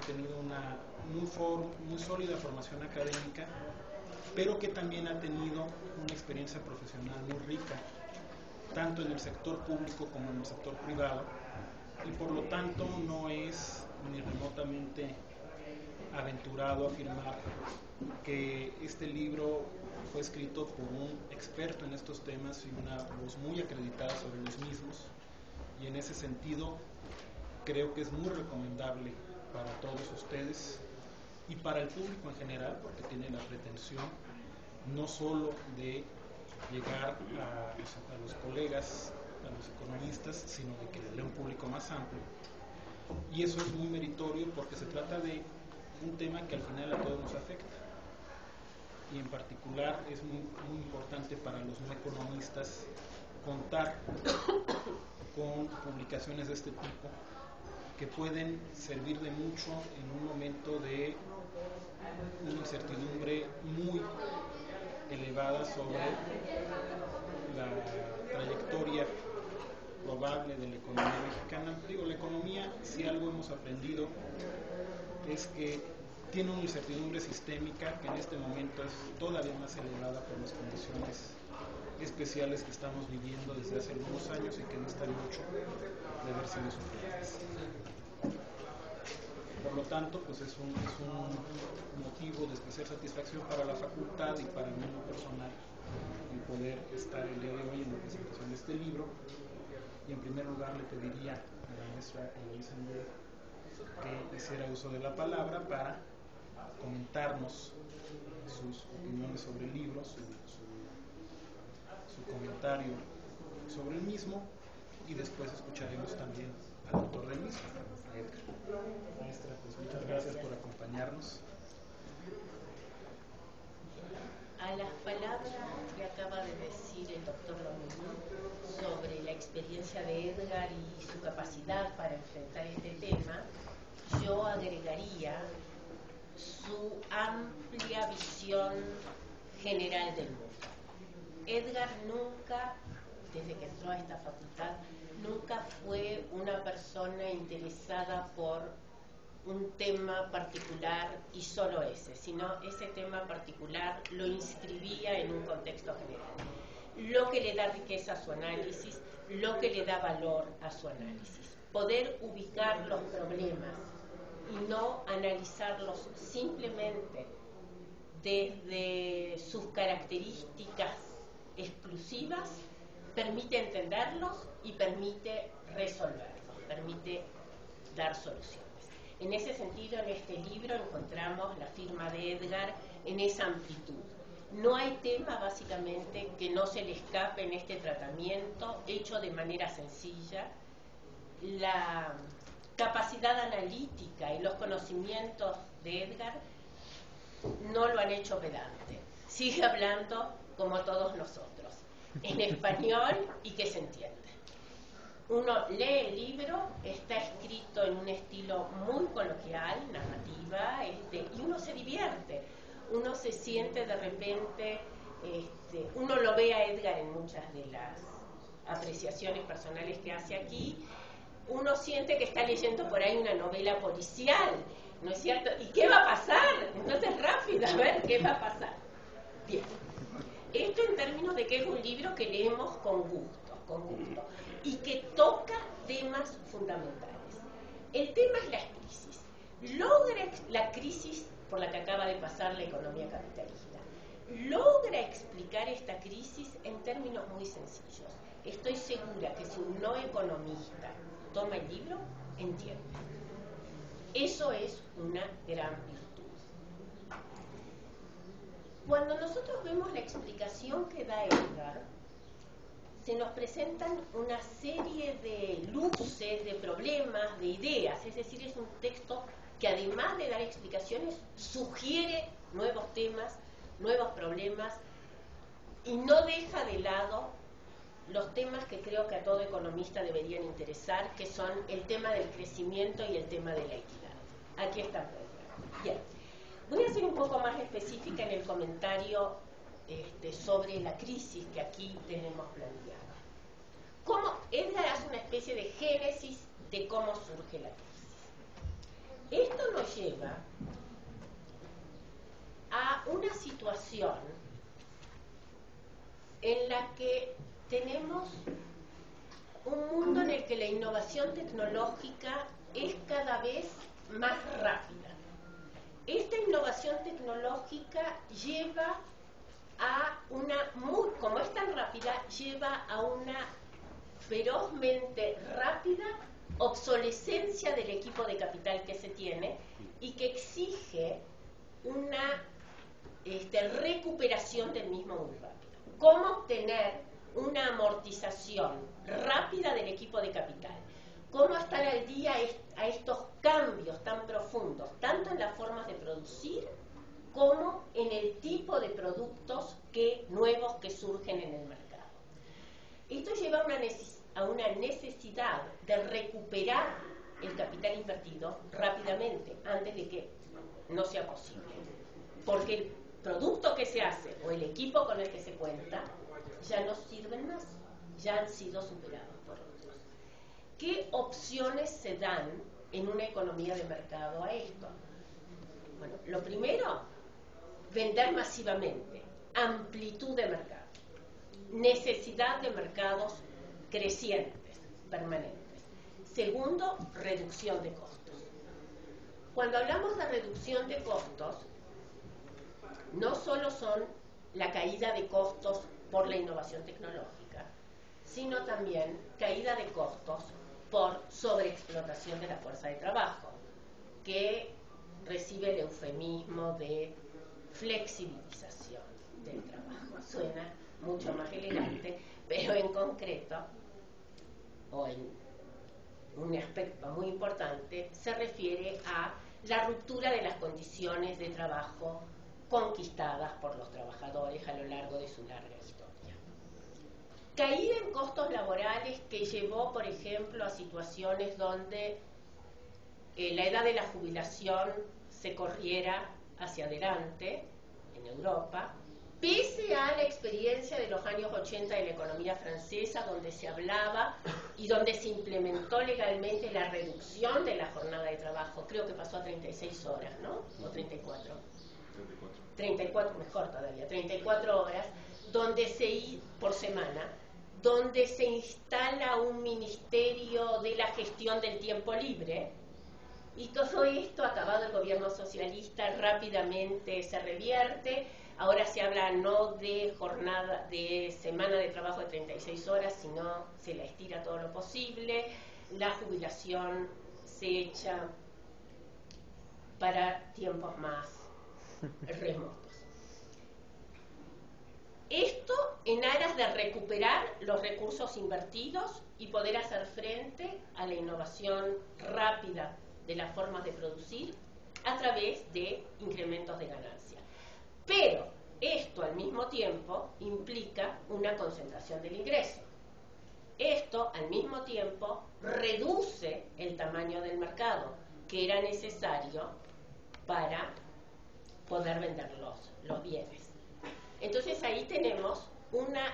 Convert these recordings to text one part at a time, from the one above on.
tenido una muy sólida formación académica, pero que también ha tenido una experiencia profesional muy rica, tanto en el sector público como en el sector privado, y por lo tanto no es ni remotamente aventurado afirmar que este libro fue escrito por un experto en estos temas y una voz muy acreditada sobre los mismos, y en ese sentido creo que es muy recomendable para todos ustedes y para el público en general, porque tiene la pretensión no solo de llegar a los colegas, a los economistas, sino de que le dé un público más amplio. Y eso es muy meritorio porque se trata de un tema que al final a todos nos afecta. Y en particular es muy importante para los no economistas contar con publicaciones de este tipo que pueden servir de mucho en un momento de una incertidumbre muy elevada sobre la trayectoria probable de la economía mexicana. Digo, la economía, si algo hemos aprendido, es que tiene una incertidumbre sistémica que en este momento es todavía más elevada por las condiciones especiales que estamos viviendo desde hace algunos años y que no están mucho de haber sido sufridas. Por lo tanto, pues es un motivo de especial satisfacción para la facultad y para mí personal el poder estar el día de hoy en la presentación de este libro. Y en primer lugar le pediría a la maestra Eloísa que hiciera uso de la palabra para comentarnos sus opiniones sobre el libro, su comentario sobre el mismo, y después escucharemos también al autor del mismo, a Edgar. Maestra, pues muchas gracias por acompañarnos. A las palabras que acaba de decir el doctor Lomelí sobre la experiencia de Edgar y su capacidad para enfrentar este tema, yo agregaría su amplia visión general del mundo. Edgar nunca, desde que entró a esta facultad, nunca fue una persona interesada por un tema particular y solo ese, sino ese tema particular lo inscribía en un contexto general. Lo que le da riqueza a su análisis, lo que le da valor a su análisis. Poder ubicar los problemas y no analizarlos simplemente desde sus características exclusivas, permite entenderlos y permite resolverlos, permite dar soluciones. En ese sentido, en este libro encontramos la firma de Edgar en esa amplitud. No hay tema, básicamente, que no se le escape en este tratamiento, hecho de manera sencilla. La capacidad analítica y los conocimientos de Edgar no lo han hecho pedante. Sigue hablando como todos nosotros, en español y que se entiende. Uno lee el libro, está escrito en un estilo muy coloquial, narrativa, y uno se divierte, uno se siente de repente, uno lo ve a Edgar en muchas de las apreciaciones personales que hace aquí, uno siente que está leyendo por ahí una novela policial, ¿no es cierto? ¿Y qué va a pasar? Entonces rápido, a ver qué va a pasar. Bien, esto en términos de que es un libro que leemos con gusto, y que toca temas fundamentales. El tema es la crisis. Logra la crisis por la que acaba de pasar la economía capitalista. Logra explicar esta crisis en términos muy sencillos. Estoy segura que si un no economista toma el libro, entiende. Eso es una gran virtud. Cuando nosotros vemos la explicación que da Edgar, se nos presentan una serie de luces, de problemas, de ideas. Es decir, es un texto que además de dar explicaciones, sugiere nuevos temas, nuevos problemas, y no deja de lado los temas que creo que a todo economista deberían interesar, que son el tema del crecimiento y el tema de la equidad. Aquí está. Bien. Voy a ser un poco más específica en el comentario sobre la crisis que aquí tenemos planteada. Edgar hace una especie de génesis de cómo surge la crisis. Esto nos lleva a una situación en la que tenemos un mundo en el que la innovación tecnológica es cada vez más rápida. Esta innovación tecnológica lleva a como es tan rápida, lleva a una ferozmente rápida obsolescencia del equipo de capital que se tiene y que exige una recuperación del mismo muy rápido. ¿Cómo obtener una amortización rápida del equipo de capital? ¿Cómo estar al día a estos cambios tan profundos, tanto en las formas de producir como en el tipo de productos nuevos que surgen en el mercado? Esto lleva a una necesidad de recuperar el capital invertido rápidamente, antes de que no sea posible. Porque el producto que se hace o el equipo con el que se cuenta ya no sirven más, ya han sido superados por otros. ¿Qué opciones se dan en una economía de mercado a esto? Bueno, lo primero, vender masivamente, amplitud de mercado, necesidad de mercados crecientes, permanentes. Segundo, reducción de costos. Cuando hablamos de reducción de costos, no solo son la caída de costos por la innovación tecnológica, sino también caída de costos por sobreexplotación de la fuerza de trabajo, que recibe el eufemismo de flexibilización del trabajo. Suena mucho más elegante, pero en concreto, o en un aspecto muy importante, se refiere a la ruptura de las condiciones de trabajo conquistadas por los trabajadores a lo largo de su larga historia. Caída en costos laborales que llevó, por ejemplo, a situaciones donde la edad de la jubilación se corriera hacia adelante en Europa, pese a la experiencia de los años 80 de la economía francesa, donde se hablaba y donde se implementó legalmente la reducción de la jornada de trabajo. Creo que pasó a 36 horas, ¿no? O 34. 34, mejor todavía, 34 horas, por semana, donde se instala un ministerio de la gestión del tiempo libre, y todo esto, acabado el gobierno socialista, rápidamente se revierte. Ahora se habla no de semana de trabajo de 36 horas, sino se la estira todo lo posible. La jubilación se echa para tiempos más remotos. Esto en aras de recuperar los recursos invertidos y poder hacer frente a la innovación rápida de las formas de producir a través de incrementos de ganancia. Pero esto al mismo tiempo implica una concentración del ingreso. Esto al mismo tiempo reduce el tamaño del mercado que era necesario para poder vender los bienes. Entonces ahí tenemos una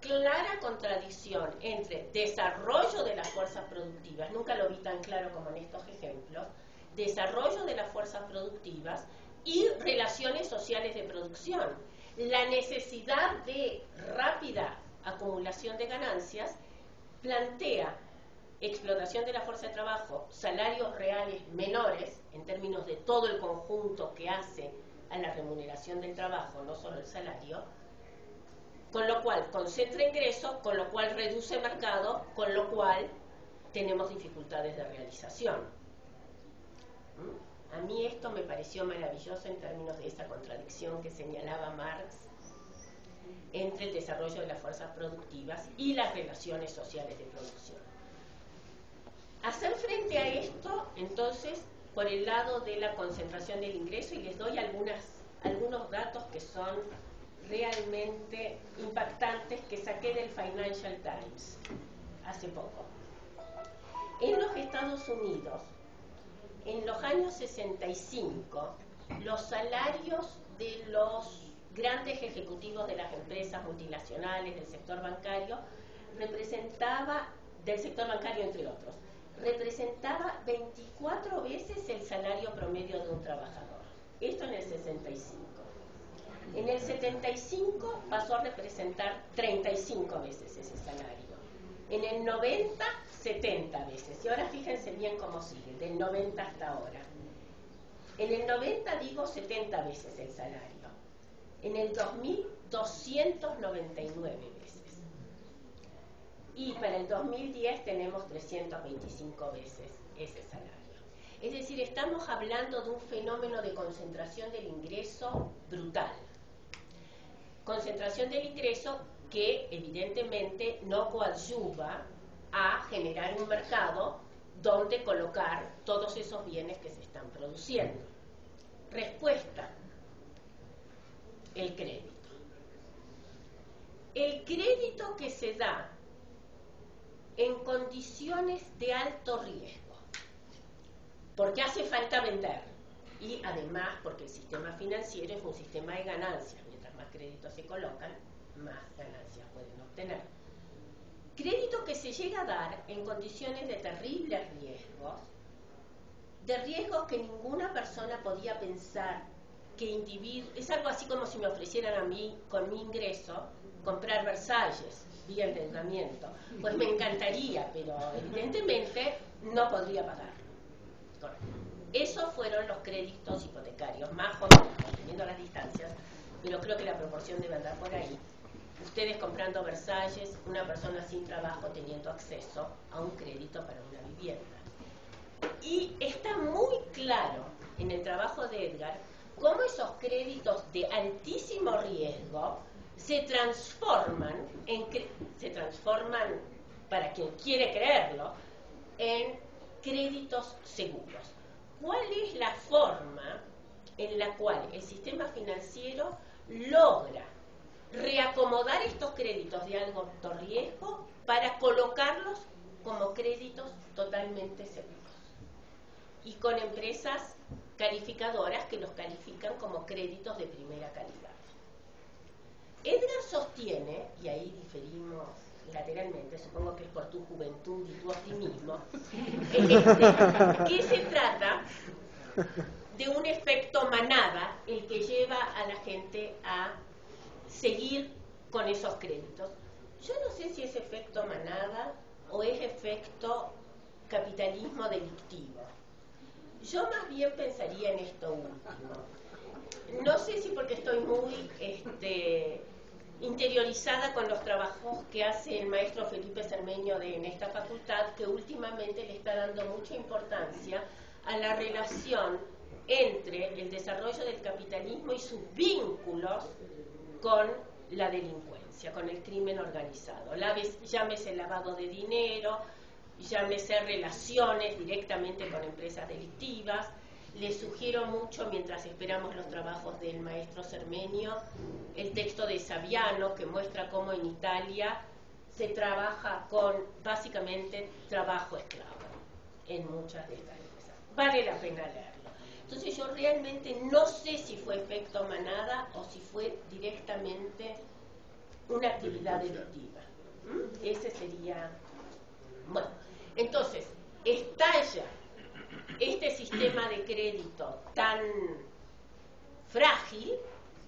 clara contradicción entre desarrollo de las fuerzas productivas, nunca lo vi tan claro como en estos ejemplos, desarrollo de las fuerzas productivas y relaciones sociales de producción. La necesidad de rápida acumulación de ganancias plantea explotación de la fuerza de trabajo, salarios reales menores en términos de todo el conjunto que hace a la remuneración del trabajo, no solo el salario, con lo cual concentra ingresos, con lo cual reduce mercado, con lo cual tenemos dificultades de realización. A mí esto me pareció maravilloso en términos de esa contradicción que señalaba Marx entre el desarrollo de las fuerzas productivas y las relaciones sociales de producción. Hacer frente a esto, entonces, por el lado de la concentración del ingreso, y les doy algunos datos que son realmente impactantes que saqué del Financial Times hace poco. En los Estados Unidos, en los años 65, los salarios de los grandes ejecutivos de las empresas multinacionales del sector bancario del sector bancario entre otros, representaba 24 veces el salario promedio de un trabajador. Esto en el 65. En el 75 pasó a representar 35 veces ese salario. En el 90, 70 veces. Y ahora fíjense bien cómo sigue, del 90 hasta ahora. En el 90 digo 70 veces el salario. En el 2000, 299 veces. Y para el 2010 tenemos 325 veces ese salario. Es decir, estamos hablando de un fenómeno de concentración del ingreso brutal. Concentración del ingreso que evidentemente no coadyuva a generar un mercado donde colocar todos esos bienes que se están produciendo. Respuesta: el crédito. El crédito que se da en condiciones de alto riesgo, porque hace falta vender y además porque el sistema financiero es un sistema de ganancias. Mientras más créditos se colocan, más ganancias pueden obtener. Crédito que se llega a dar en condiciones de terribles riesgos, de riesgos que ninguna persona podía pensar que es algo así como si me ofrecieran a mí, con mi ingreso, comprar Versalles vía endeudamiento. Pues me encantaría, pero evidentemente no podría pagar. Esos fueron los créditos hipotecarios, más o menos, teniendo las distancias, pero creo que la proporción debe andar por ahí. Ustedes comprando Versalles, una persona sin trabajo teniendo acceso a un crédito para una vivienda. Y está muy claro en el trabajo de Edgar cómo esos créditos de altísimo riesgo se transforman, para quien quiere creerlo, en créditos seguros. ¿Cuál es la forma en la cual el sistema financiero logra reacomodar estos créditos de alto riesgo para colocarlos como créditos totalmente seguros? Y con empresas calificadoras que los califican como créditos de primera calidad. Edgar sostiene, y ahí diferimos lateralmente, supongo que es por tu juventud y tu optimismo, que se trata de un efecto manada el que lleva a la gente a seguir con esos créditos. Yo no sé si es efecto manada o es efecto capitalismo delictivo. Yo más bien pensaría en esto último. No sé si porque estoy muy interiorizada con los trabajos que hace el maestro Felipe Cermeño en esta facultad, que últimamente le está dando mucha importancia a la relación entre el desarrollo del capitalismo y sus vínculos con la delincuencia, con el crimen organizado. Llámese lavado de dinero, llámese relaciones directamente con empresas delictivas. Les sugiero mucho, mientras esperamos los trabajos del maestro Cermeño, el texto de Saviano, que muestra cómo en Italia se trabaja con, básicamente, trabajo esclavo en muchas de estas empresas. Vale la pena leerlo. Entonces yo realmente no sé si fue efecto manada o si fue directamente una actividad delictiva. Ese sería... Bueno, entonces, estalla este sistema de crédito tan frágil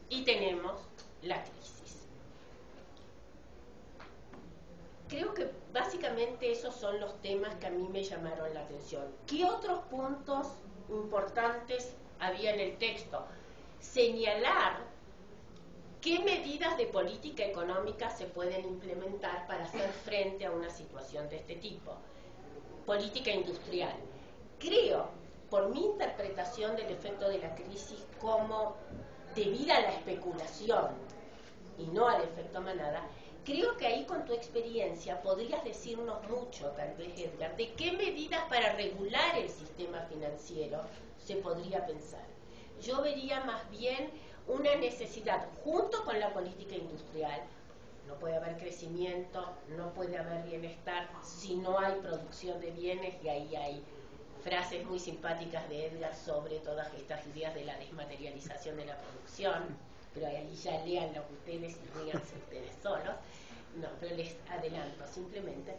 y tenemos la crisis. Creo que básicamente esos son los temas que a mí me llamaron la atención. ¿Qué otros puntos importantes había en el texto? Señalar qué medidas de política económica se pueden implementar para hacer frente a una situación de este tipo. Política industrial. Creo, por mi interpretación del efecto de la crisis como debida a la especulación y no al efecto manada, creo que ahí con tu experiencia podrías decirnos mucho, tal vez, Edgar, de qué medidas para regular el sistema financiero se podría pensar. Yo vería más bien una necesidad, junto con la política industrial. No puede haber crecimiento, no puede haber bienestar si no hay producción de bienes, y ahí hay frases muy simpáticas de Edgar sobre todas estas ideas de la desmaterialización de la producción, pero ahí ya leanlo ustedes y ríanse ustedes solos. No, pero les adelanto simplemente.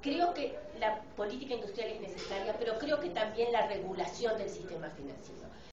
Creo que la política industrial es necesaria, pero creo que también la regulación del sistema financiero.